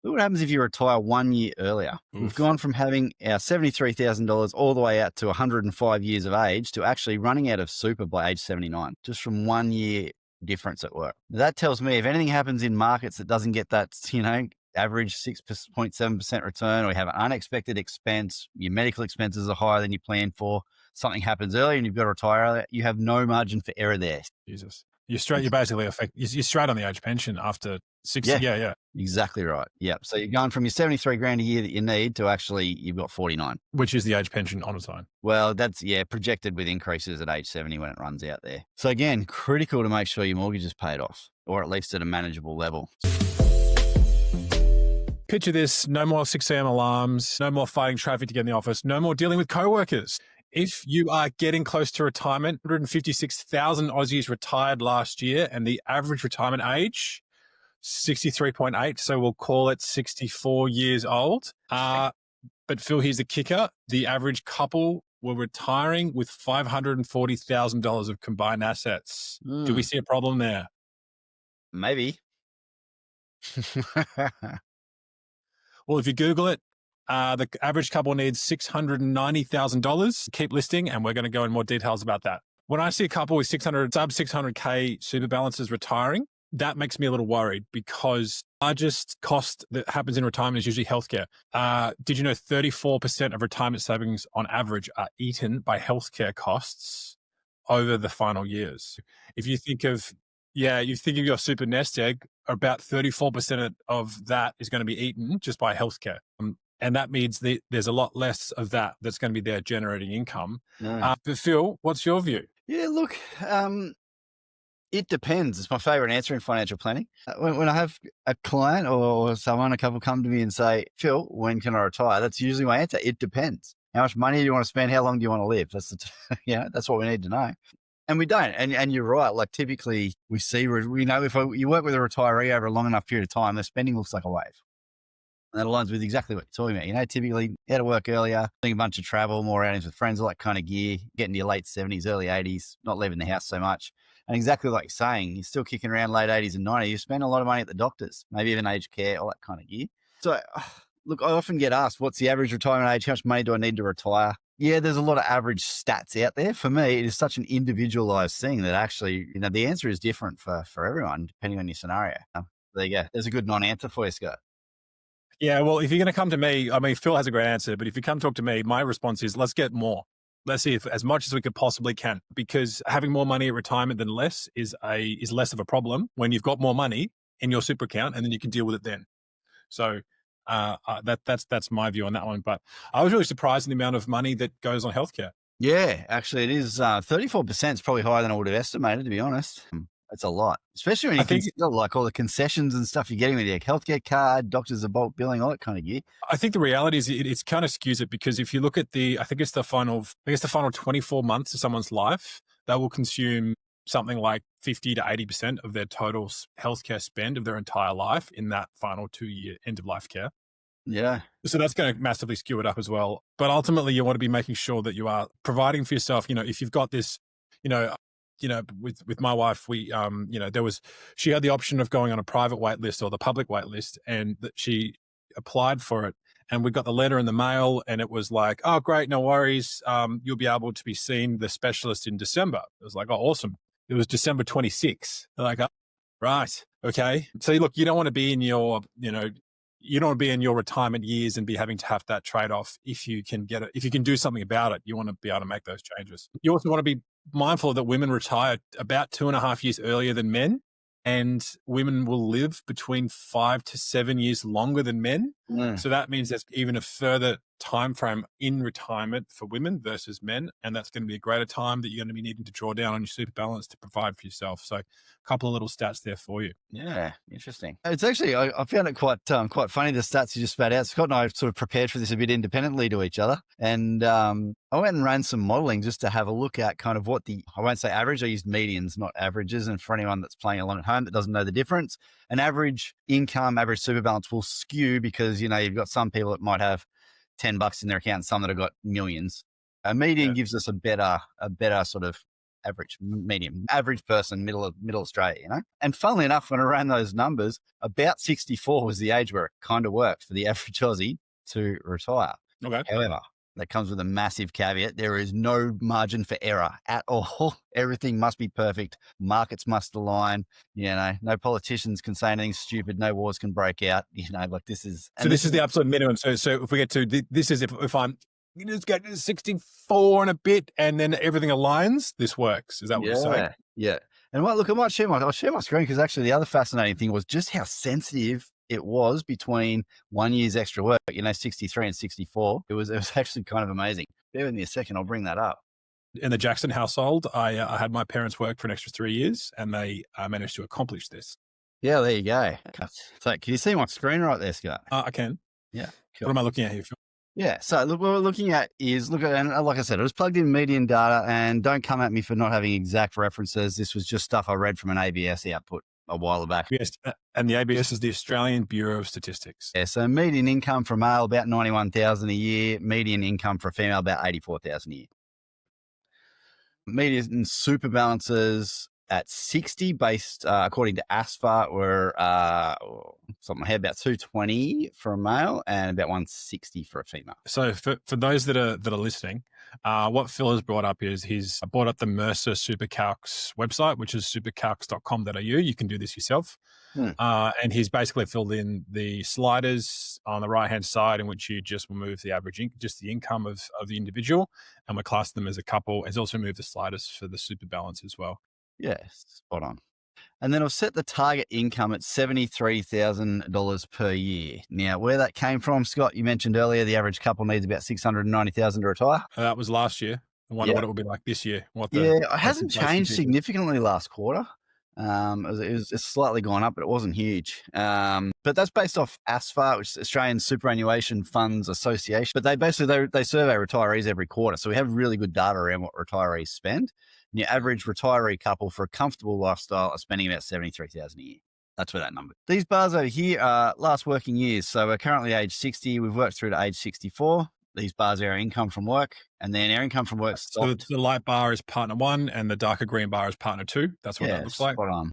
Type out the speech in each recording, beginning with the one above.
Look what happens if you retire 1 year earlier. We've Oof. gone from having our $73,000 all the way out to 105 years of age to actually running out of super by age 79, just from 1 year difference at work. That tells me if anything happens in markets that doesn't get that, average 6.7% return, or you have an unexpected expense, your medical expenses are higher than you planned for, something happens early and you've got to retire earlier, you have no margin for error there. Jesus. You're basically you're straight on the age pension after 60. Yeah, Yeah. exactly right. Yeah. So you're going from your 73 grand a year that you need to actually you've got 49. Which is the age pension on its own. Well, that's, projected with increases at age 70 when it runs out there. So again, critical to make sure your mortgage is paid off, or at least at a manageable level. Picture this: no more 6 a.m. alarms, no more fighting traffic to get in the office, no more dealing with coworkers. If you are getting close to retirement, 156,000 Aussies retired last year, and the average retirement age, 63.8. So we'll call it 64 years old. But Phil, here's the kicker. The average couple were retiring with $540,000 of combined assets. Do we see a problem there? Maybe. Well, if you Google it, the average couple needs $690,000. Keep listening, and we're going to go in more details about that. When I see a couple with sub 600K super balances retiring, that makes me a little worried, because the largest cost that happens in retirement is usually healthcare. Did you know 34% of retirement savings on average are eaten by healthcare costs over the final years? If you think of your super nest egg, about 34% of that is going to be eaten just by healthcare. And that means there's a lot less of that's going to be there generating income. No. But Phil, what's your view? Yeah, look, it depends. It's my favorite answer in financial planning. When I have a client or a couple come to me and say, Phil, when can I retire? That's usually my answer. It depends. How much money do you want to spend? How long do you want to live? That's that's what we need to know. And we don't. And you're right. Like typically we know if you work with a retiree over a long enough period of time, their spending looks like a wave. And that aligns with exactly what you're talking about. Typically out of work earlier, doing a bunch of travel, more outings with friends, all that kind of gear, getting to your late 70s, early 80s, not leaving the house so much. And exactly like you're saying, you're still kicking around late 80s and 90s. You spend a lot of money at the doctors, maybe even aged care, all that kind of gear. So look, I often get asked, what's the average retirement age? How much money do I need to retire? Yeah, there's a lot of average stats out there. For me, it is such an individualized thing that actually, the answer is different for everyone, depending on your scenario. There you go. There's a good non-answer for you, Scott. Yeah, well, if you're going to come to me, I mean, Phil has a great answer, but if you come talk to me, my response is let's get more. Let's see if as much as we could possibly can, because having more money at retirement than less is less of a problem when you've got more money in your super account, and then you can deal with it then. So that's my view on that one. But I was really surprised in the amount of money that goes on healthcare. Yeah, actually it is 34% is probably higher than I would have estimated, to be honest. That's a lot, especially when you consider like all the concessions and stuff you're getting with your healthcare card, doctors are bulk billing, all that kind of gear. I think the reality is it's kind of skews it, because if you look at I think it's the final 24 months of someone's life, they will consume something like 50 to 80% of their total healthcare spend of their entire life in that final 2-year end of life care. Yeah. So that's going to massively skew it up as well. But ultimately you want to be making sure that you are providing for yourself. If you've got this, with my wife, we, she had the option of going on a private wait list or the public wait list, and that she applied for it, and we got the letter in the mail, and it was like, oh, great, no worries. You'll be able to be seeing the specialist in December. It was like, oh, awesome. It was December 26th. Like, oh, right. Okay. So look, you don't want to be in your, you don't want to be in your retirement years and be having to have that trade-off. If you can do something about it, you want to be able to make those changes. You also want to be mindful that women retire about 2.5 years earlier than men, and women will live between 5 to 7 years longer than men. So that means there's even a further time frame in retirement for women versus men, and that's going to be a greater time that you're going to be needing to draw down on your super balance to provide for yourself. So a couple of little stats there for you. Yeah, interesting. It's actually, I found it quite funny, the stats you just spat out. Scott and I sort of prepared for this a bit independently to each other, and I went and ran some modeling just to have a look at kind of what I won't say average, I used medians, not averages. And for anyone that's playing along at home that doesn't know the difference, an average income, average super balance will skew because, you've got some people that might have $10 in their account and some that have got millions. A median gives us a better sort of medium, average person, middle Australia, you know? And funnily enough, when I ran those numbers, about 64 was the age where it kind of worked for the average Aussie to retire. Okay. However, that comes with a massive caveat. There is no margin for error at all. Everything must be perfect. Markets must align. You know, no politicians can say anything stupid. No wars can break out. You know, like this is. So this is the absolute minimum. So if we get to this is if I'm you just get to 64 and a bit, and then everything aligns, this works. Is that what you're saying? Yeah. And look, I'll share my screen, because actually the other fascinating thing was just how sensitive it was between 1 year's extra work, you know, 63 and 64. It was actually kind of amazing. Bear with me a second. I'll bring that up. In the Jackson household, I had my parents work for an extra 3 years, and they managed to accomplish this. Yeah, there you go. So can you see my screen right there, Scott? I can. Yeah. Cool. What am I looking at here, Phil? Yeah. So look, what we're looking at is, and like I said, I was plugged in median data, and don't come at me for not having exact references. This was just stuff I read from an ABS output a while back. Yes. And the ABS is the Australian Bureau of Statistics. Yeah. So median income for a male, about 91,000 a year. Median income for a female, about 84,000 a year. Median super balances at 60, based according to ASFA, were something I had about 220 for a male and about 160 for a female. So for those that are listening, what Phil has brought up is he's brought up the Mercer SuperCalcs website, which is supercalcs.com.au. You can do this yourself. And he's basically filled in the sliders on the right-hand side, in which you just remove the average, just the income of the individual, and we class them as a couple. He's also moved the sliders for the super balance as well. Yes, spot on. And then I've set the target income at $73,000 per year. Now, where that came from, Scott, you mentioned earlier, the average couple needs about $690,000 to retire. That was last year. I wonder what it will be like this year. It hasn't changed significantly last quarter. It was slightly gone up, but it wasn't huge. But that's based off ASFA, which is Australian Superannuation Funds Association. But they survey retirees every quarter, so we have really good data around what retirees spend. And your average retiree couple for a comfortable lifestyle are spending about $73,000 a year. That's where that number. These bars over here are last working years. So we're currently age 60. We've worked through to age 64. These bars are our income from work, and then our income from work stopped. So the light bar is partner 1 and the darker green bar is partner 2. That's what that looks like. Spot on.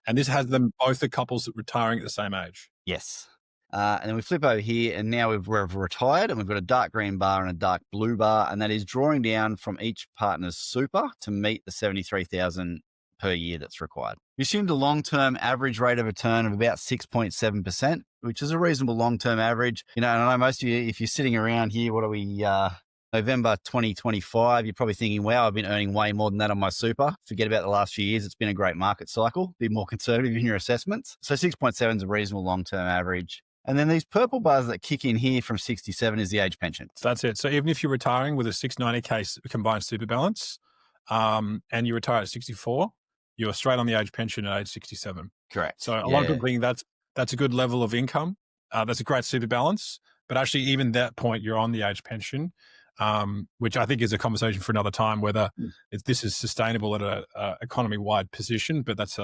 And this has them both the couples retiring at the same age. Yes. And then we flip over here, and now we've retired, and we've got a dark green bar and a dark blue bar, and that is drawing down from each partner's super to meet the $73,000 per year that's required. We assumed a long-term average rate of return of about 6.7%, which is a reasonable long-term average. You know, and I know most of you, if you're sitting around here, what are we, November 2025, you're probably thinking, wow, I've been earning way more than that on my super. Forget about the last few years. It's been a great market cycle. Be more conservative in your assessments. So 6.7 is a reasonable long-term average. And then these purple bars that kick in here from 67 is the age pension. So that's it. So even if you're retiring with a 690K combined super balance, and you retire at 64, you're straight on the age pension at age 67. Correct. So a lot of people think that's a good level of income. That's a great super balance. But actually, even that point, you're on the age pension, which I think is a conversation for another time, whether this is sustainable at a economy-wide position. But that's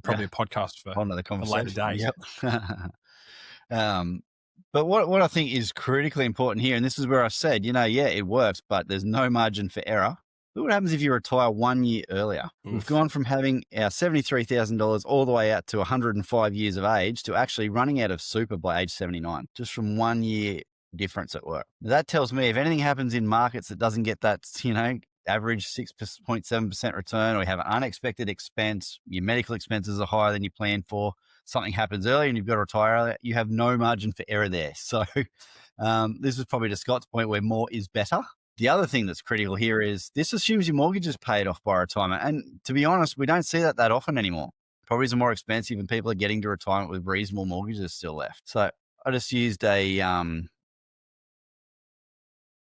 probably a podcast for another conversation. A later date. Yep. But what I think is critically important here, and this is where I said, it works, but there's no margin for error. Look what happens if you retire 1 year earlier. Oof. We've gone from having our $73,000 all the way out to 105 years of age to actually running out of super by age 79, just from 1 year difference at work. That tells me if anything happens in markets that doesn't get that, average 6.7% return, or you have an unexpected expense, your medical expenses are higher than you planned for, something happens early and you've got to retire earlier, you have no margin for error there. So this is probably to Scott's point where more is better. The other thing that's critical here is this assumes your mortgage is paid off by retirement. And to be honest, we don't see that often anymore. Properties are more expensive and people are getting to retirement with reasonable mortgages still left. So I just used a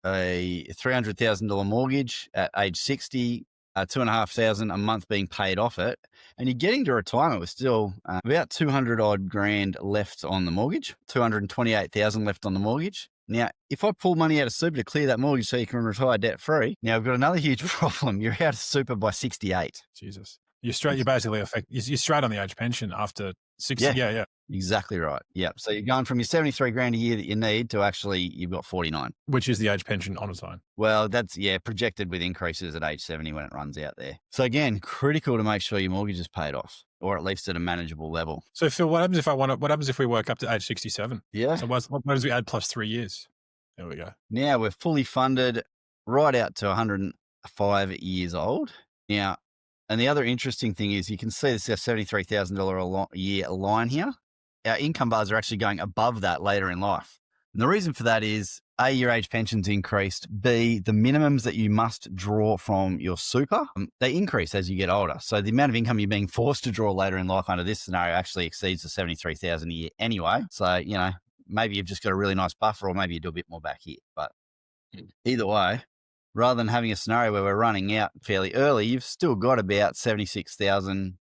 $300,000 mortgage at age 60, $2,500 a month being paid off it, and you're getting to retirement with still about 200 odd grand left on the mortgage, 228,000 left on the mortgage. Now, if I pull money out of super to clear that mortgage so you can retire debt free, now I've got another huge problem. You're out of super by 68. Jesus, you're straight. You're basically you're straight on the age pension after 60. Yeah. Exactly right. Yep. So you're going from your 73 grand a year that you need to actually you've got 49. which is the age pension on its own. Well, that's projected with increases at age 70 when it runs out there. So again, critical to make sure your mortgage is paid off, or at least at a manageable level. So Phil, what happens if what happens if we work up to age 67? Yeah. So what happens if we add plus 3 years? There we go. Now we're fully funded right out to 105 years old. Now, and the other interesting thing is you can see this $73,000 a year line here. Our income bars are actually going above that later in life. And the reason for that is A, your age pension's increased. B, the minimums that you must draw from your super, they increase as you get older. So the amount of income you're being forced to draw later in life under this scenario actually exceeds the 73,000 a year anyway. So, maybe you've just got a really nice buffer, or maybe you do a bit more back here. But either way, rather than having a scenario where we're running out fairly early, you've still got about 76,000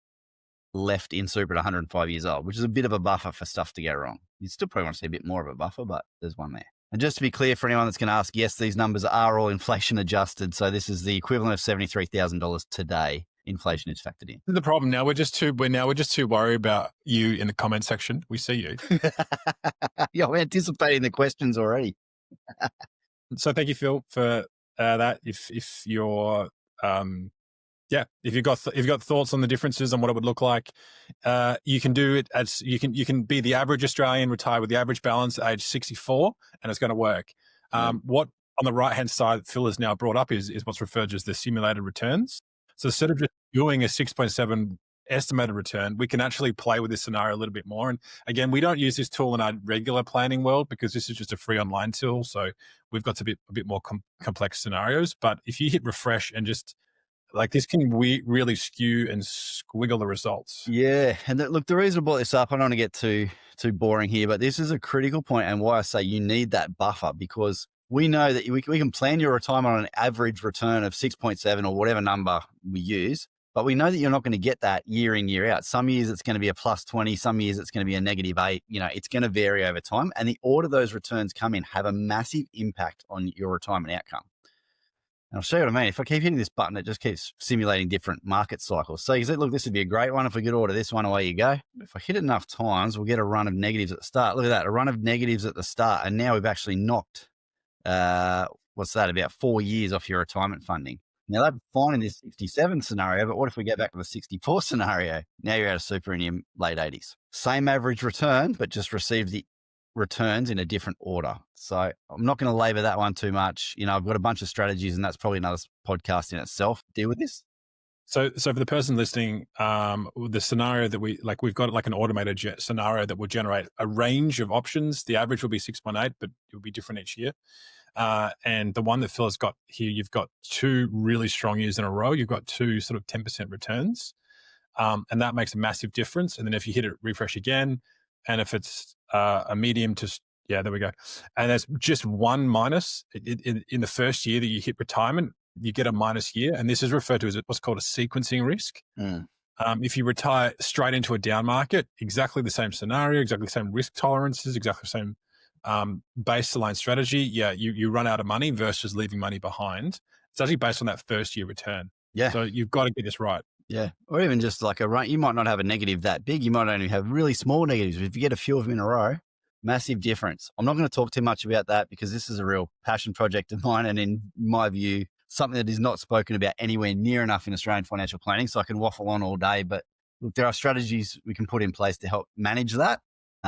left in super at 105 years old, which is a bit of a buffer for stuff to go wrong. You still probably want to see a bit more of a buffer, but there's one there. And just to be clear for anyone that's going to ask, yes, these numbers are all inflation adjusted. So this is the equivalent of $73,000 today. Inflation is factored in. The problem now we're just too worried about you in the comment section. We see you. Yeah, I'm anticipating the questions already. So thank you, Phil, for that. If you're if you've got thoughts on the differences and what it would look like, you can do it as you can be the average Australian, retire with the average balance at age 64, and it's going to work. What on the right hand side that Phil has now brought up is what's referred to as the simulated returns. So instead of just doing a 6.7 estimated return, we can actually play with this scenario a little bit more. And again, we don't use this tool in our regular planning world because this is just a free online tool. So we've got a bit more complex scenarios. But if you hit refresh and just like this can really skew and squiggle the results. Yeah. And look, the reason I brought this up, I don't want to get too boring here, but this is a critical point and why I say you need that buffer, because we know that we can plan your retirement on an average return of 6.7 or whatever number we use, but we know that you're not going to get that year in, year out. Some years it's going to be a plus 20, some years it's going to be a negative 8. It's going to vary over time. And the order those returns come in have a massive impact on your retirement outcome. And I'll show you what I mean. If I keep hitting this button, it just keeps simulating different market cycles. So you say, look, this would be a great one. If we could order this one, away you go. If I hit it enough times, we'll get a run of negatives at the start. Look at that, a run of negatives at the start. And now we've actually knocked, about 4 years off your retirement funding. Now that's fine in this 67 scenario, but what if we get back to the 64 scenario? Now you're out of super in your late 80s. Same average return, but just received the returns in a different order. So I'm not going to labor that one too much. I've got a bunch of strategies, and that's probably another podcast in itself. Deal with this. So for the person listening, the scenario that we've got like an automated scenario that will generate a range of options. The average will be 6.8, but it'll be different each year. And the one that Phil has got here, you've got 2 really strong years in a row. You've got 2 sort of 10% returns. And that makes a massive difference. And then if you hit it, refresh again, and if it's a medium to, there we go. And there's just one minus in the first year that you hit retirement, you get a minus year. And this is referred to as what's called a sequencing risk. If you retire straight into a down market, exactly the same scenario, exactly the same risk tolerances, exactly the same baseline strategy. You run out of money versus leaving money behind. It's actually based on that first year return. Yeah. So you've got to get this right. Yeah. Or even just like a run, you might not have a negative that big. You might only have really small negatives. But if you get a few of them in a row, massive difference. I'm not going to talk too much about that because this is a real passion project of mine. And in my view, something that is not spoken about anywhere near enough in Australian financial planning. So I can waffle on all day, but look, there are strategies we can put in place to help manage that.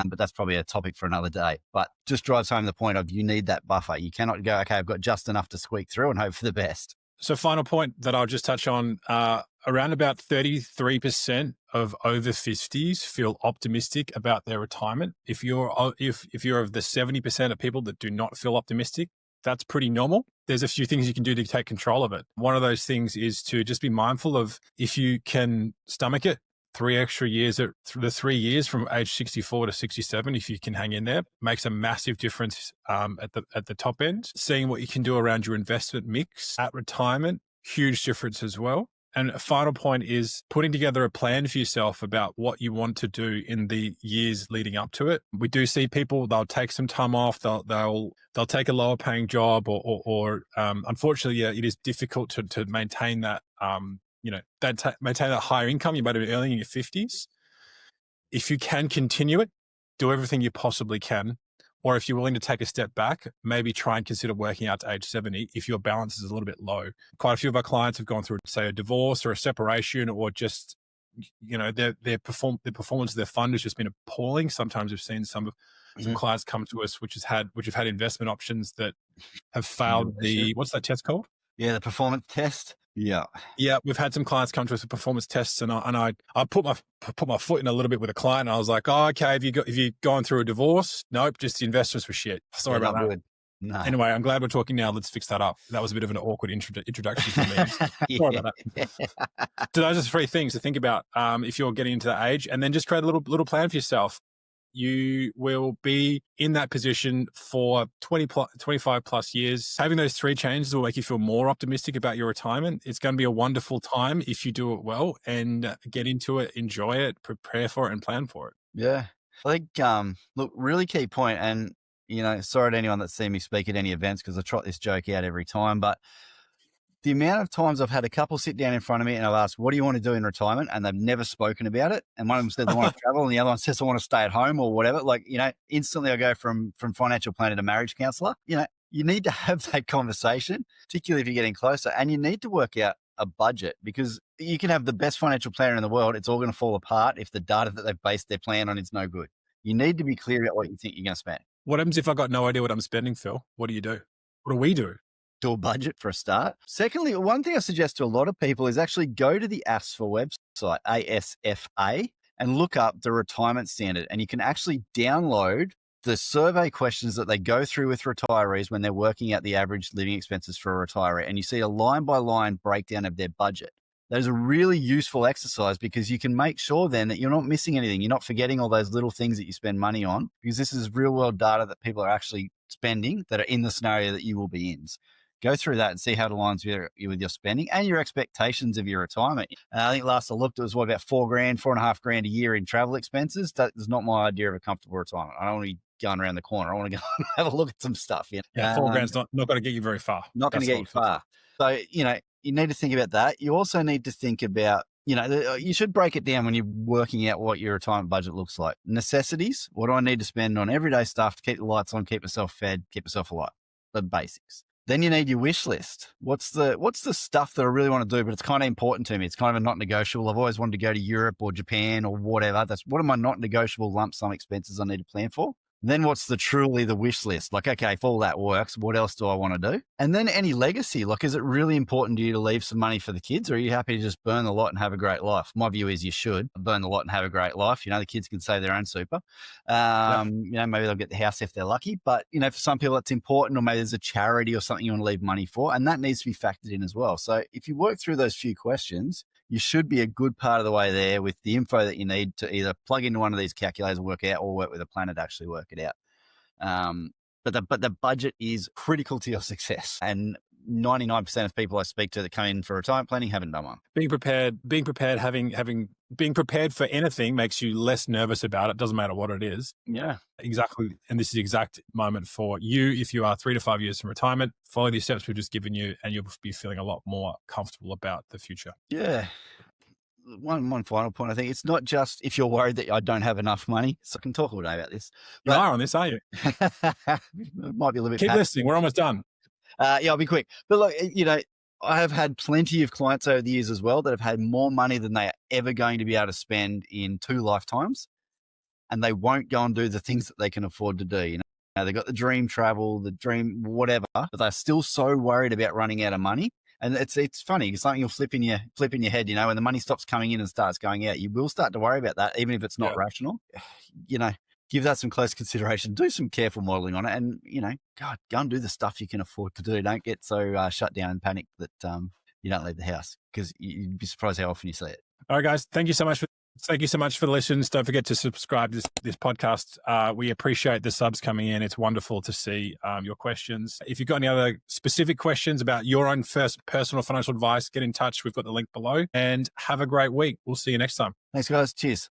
But that's probably a topic for another day. But just drives home the point of you need that buffer. You cannot go, okay, I've got just enough to squeak through and hope for the best. So final point that I'll just touch on, around about 33% of over 50s feel optimistic about their retirement. If you're of the 70% of people that do not feel optimistic, that's pretty normal. There's a few things you can do to take control of it. One of those things is to just be mindful of if you can stomach it, 3 extra years, the 3 years from age 64 to 67, if you can hang in there, makes a massive difference at the top end. Seeing what you can do around your investment mix at retirement, huge difference as well. And a final point is putting together a plan for yourself about what you want to do in the years leading up to it. We do see people, they'll take some time off, they'll take a lower paying job or unfortunately, it is difficult to maintain that, maintain that higher income you might have been earning in your 50s. If you can continue it, do everything you possibly can. Or if you're willing to take a step back, maybe try and consider working out to age 70 if your balance is a little bit low. Quite a few of our clients have gone through, say, a divorce or a separation, or just, their performance of their fund has just been appalling. Sometimes we've seen some clients come to us which have had investment options that have failed what's that test called? Yeah, the performance test. Yeah. Yeah, we've had some clients come to us with performance tests, and I put my foot in a little bit with a client, and I was like, oh, okay, have you gone through a divorce? Nope, just the investments were shit. Sorry about that. Good. No. Anyway, I'm glad we're talking now. Let's fix that up. That was a bit of an awkward introduction for me. Sorry about that. So those are 3 things to think about if you're getting into that age, and then just create a little plan for yourself. You will be in that position for 25 plus years. Having those 3 changes will make you feel more optimistic about your retirement. It's going to be a wonderful time if you do it well, and get into it, enjoy it, prepare for it, and plan for it. Yeah. I think, look, really key point, and, sorry to anyone that's seen me speak at any events, because I trot this joke out every time, but the amount of times I've had a couple sit down in front of me and I've asked, what do you want to do in retirement? And they've never spoken about it. And one of them said they want to travel, and the other one says I want to stay at home or whatever. Like, instantly I go from financial planner to marriage counselor. You need to have that conversation, particularly if you're getting closer, and you need to work out a budget, because you can have the best financial planner in the world. It's all going to fall apart if the data that they've based their plan on is no good. You need to be clear about what you think you're going to spend. What happens if I got no idea what I'm spending, Phil? What do you do? What do we do? Do a budget for a start. Secondly, one thing I suggest to a lot of people is actually go to the ASFA website, ASFA, and look up the retirement standard. And you can actually download the survey questions that they go through with retirees when they're working out the average living expenses for a retiree. And you see a line by line breakdown of their budget. That is a really useful exercise, because you can make sure then that you're not missing anything. You're not forgetting all those little things that you spend money on, because this is real world data that people are actually spending that are in the scenario that you will be in. Go through that and see how it aligns with your spending and your expectations of your retirement. I think last I looked, it was about $4,500 a year in travel expenses. That is not my idea of a comfortable retirement. I don't want to be going around the corner. I want to go and have a look at some stuff. Yeah, $4,000's not going to get you very far. Not going to get you far. So, you need to think about that. You also need to think about, you should break it down when you're working out what your retirement budget looks like. Necessities. What do I need to spend on everyday stuff to keep the lights on, keep myself fed, keep myself alive? The basics. Then you need your wish list. What's the stuff that I really want to do, but it's kind of important to me? It's kind of a not negotiable. I've always wanted to go to Europe or Japan or whatever. What are my not negotiable lump sum expenses I need to plan for? Then what's truly the wish list? Like, okay, if all that works, what else do I want to do? And then any legacy, like, is it really important to you to leave some money for the kids, or are you happy to just burn the lot and have a great life? My view is you should burn the lot and have a great life. The kids can save their own super. Maybe they'll get the house if they're lucky, but, for some people it's important, or maybe there's a charity or something you want to leave money for, and that needs to be factored in as well. So if you work through those few questions, you should be a good part of the way there with the info that you need to either plug into one of these calculators and work out, or work with a planner to actually work it out. But the budget is critical to your success. And 99% of people I speak to that come in for retirement planning haven't done one. Being prepared, being prepared for anything makes you less nervous about it. Doesn't matter what it is. Yeah, exactly. And this is the exact moment for you. If you are 3 to 5 years from retirement, follow these steps we've just given you, and you'll be feeling a lot more comfortable about the future. Yeah. One final point. I think it's not just if you're worried that I don't have enough money. So I can talk all day about this. You are on this, are you? It might be a little bit. Keep listening. We're almost done. Yeah, I'll be quick. But look, I have had plenty of clients over the years as well that have had more money than they are ever going to be able to spend in 2 lifetimes, and they won't go and do the things that they can afford to do. They've got the dream travel, the dream whatever, but they're still so worried about running out of money. And it's funny. It's something you'll flip in your head. When the money stops coming in and starts going out, you will start to worry about that, even if it's not rational. Give that some close consideration. Do some careful modeling on it, and go and do the stuff you can afford to do. Don't get so shut down and panicked that you don't leave the house, because you'd be surprised how often you see it. All right, guys. Thank you so much for the listens. Don't forget to subscribe to this podcast. We appreciate the subs coming in. It's wonderful to see your questions. If you've got any other specific questions about your own first personal financial advice, get in touch. We've got the link below, and have a great week. We'll see you next time. Thanks, guys. Cheers.